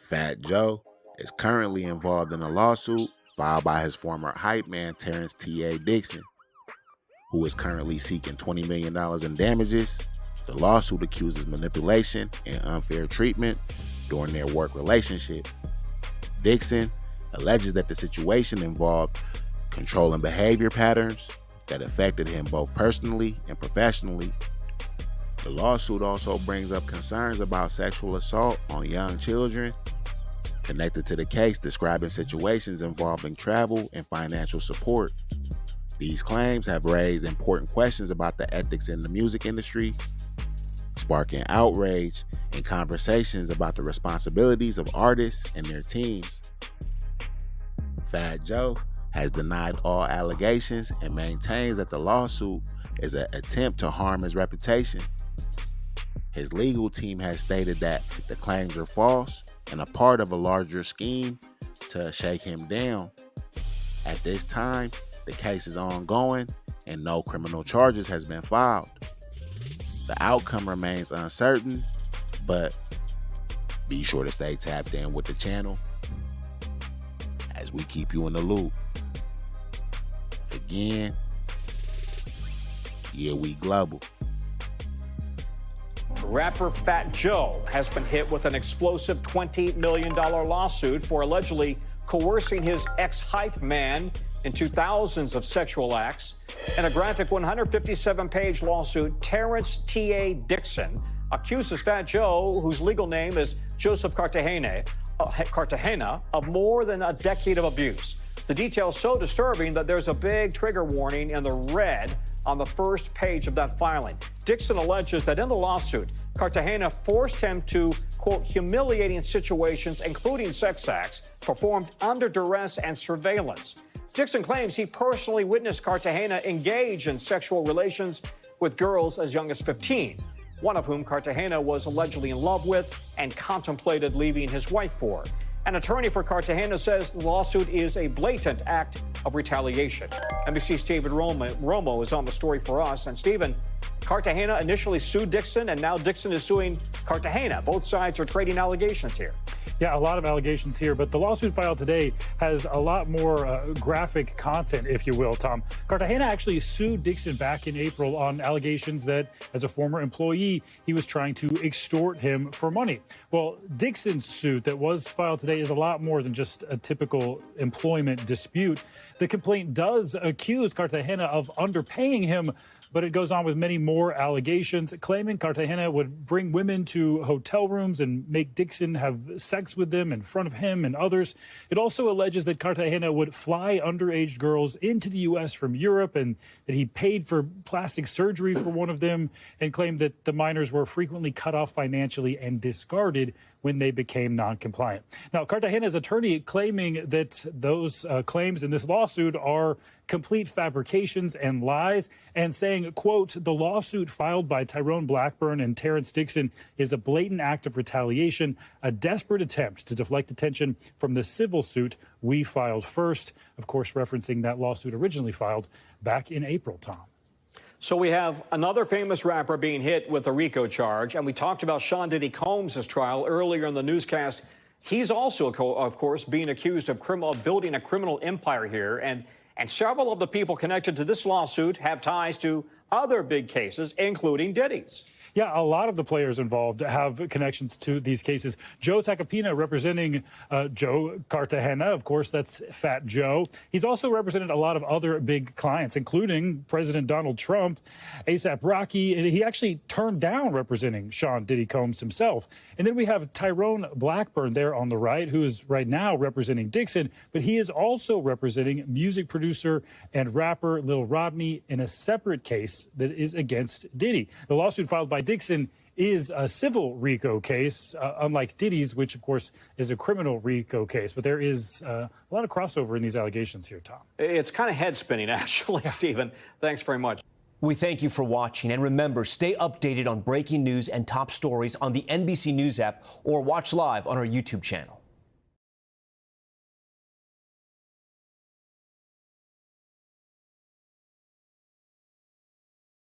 Fat Joe is currently involved in a lawsuit filed by his former hype man, Terrance T.A. Dixon, who is currently seeking $20 million in damages. The lawsuit accuses manipulation and unfair treatment during their work relationship. Dixon alleges that the situation involved controlling behavior patterns that affected him both personally and professionally. The lawsuit also brings up concerns about sexual assault on young children connected to the case, describing situations involving travel and financial support. These claims have raised important questions about the ethics in the music industry, sparking outrage and conversations about the responsibilities of artists and their teams. Fat Joe has denied all allegations and maintains that the lawsuit is an attempt to harm his reputation. His legal team has stated that the claims are false and a part of a larger scheme to shake him down. At this time, the case is ongoing and no criminal charges has been filed. The outcome remains uncertain, but be sure to stay tapped in with the channel as we keep you in the loop. Again, yeah, we global. Rapper Fat Joe has been hit with an explosive $20 million lawsuit for allegedly coercing his ex-hype man into thousands of sexual acts. In a graphic 157-page lawsuit, Terrance T.A. Dixon accuses Fat Joe, whose legal name is Joseph Cartagena, of more than a decade of abuse. The details so disturbing that there's a big trigger warning in the red on the first page of that filing. Dixon alleges that in the lawsuit, Cartagena forced him to, quote, humiliating situations, including sex acts, performed under duress and surveillance. Dixon claims he personally witnessed Cartagena engage in sexual relations with girls as young as 15, one of whom Cartagena was allegedly in love with and contemplated leaving his wife for. An attorney for Cartagena says the lawsuit is a blatant act of retaliation. NBC's Stephen Romo is on the story for us. And Stephen, Cartagena initially sued Dixon, and now Dixon is suing Cartagena. Both sides are trading allegations here. Yeah, a lot of allegations here, but the lawsuit filed today has a lot more graphic content, if you will, Tom. Cartagena actually sued Dixon back in April on allegations that, as a former employee, he was trying to extort him for money. Well, Dixon's suit that was filed today is a lot more than just a typical employment dispute. The complaint does accuse Cartagena of underpaying him, but it goes on with many more allegations, claiming Cartagena would bring women to hotel rooms and make Dixon have sex with them in front of him and others. It also alleges that Cartagena would fly underage girls into the U.S. from Europe and that he paid for plastic surgery for one of them, and claimed that the minors were frequently cut off financially and discarded when they became non-compliant. Now, Cartagena's attorney claiming that those claims in this lawsuit are complete fabrications and lies, and saying, quote, the lawsuit filed by Tyrone Blackburn and Terrance Dixon is a blatant act of retaliation, a desperate attempt to deflect attention from the civil suit we filed first, of course, referencing that lawsuit originally filed back in April, Tom. So we have another famous rapper being hit with a RICO charge, and we talked about Sean Diddy Combs' trial earlier in the newscast. He's also, of course, being accused of building a criminal empire here, and several of the people connected to this lawsuit have ties to other big cases, including Diddy's. Yeah, a lot of the players involved have connections to these cases. Joe Tacopina representing Joe Cartagena. Of course, that's Fat Joe. He's also represented a lot of other big clients, including President Donald Trump, A$AP Rocky, and he actually turned down representing Sean Diddy Combs himself. And then we have Tyrone Blackburn there on the right, who is right now representing Dixon, but he is also representing music producer and rapper Lil Rodney in a separate case that is against Diddy. The lawsuit filed by Dixon is a civil RICO case, unlike Diddy's, which, of course, is a criminal RICO case. But there is a lot of crossover in these allegations here, Tom. It's kind of head-spinning, actually, yeah. Stephen. Thanks very much. We thank you for watching. And remember, stay updated on breaking news and top stories on the NBC News app or watch live on our YouTube channel.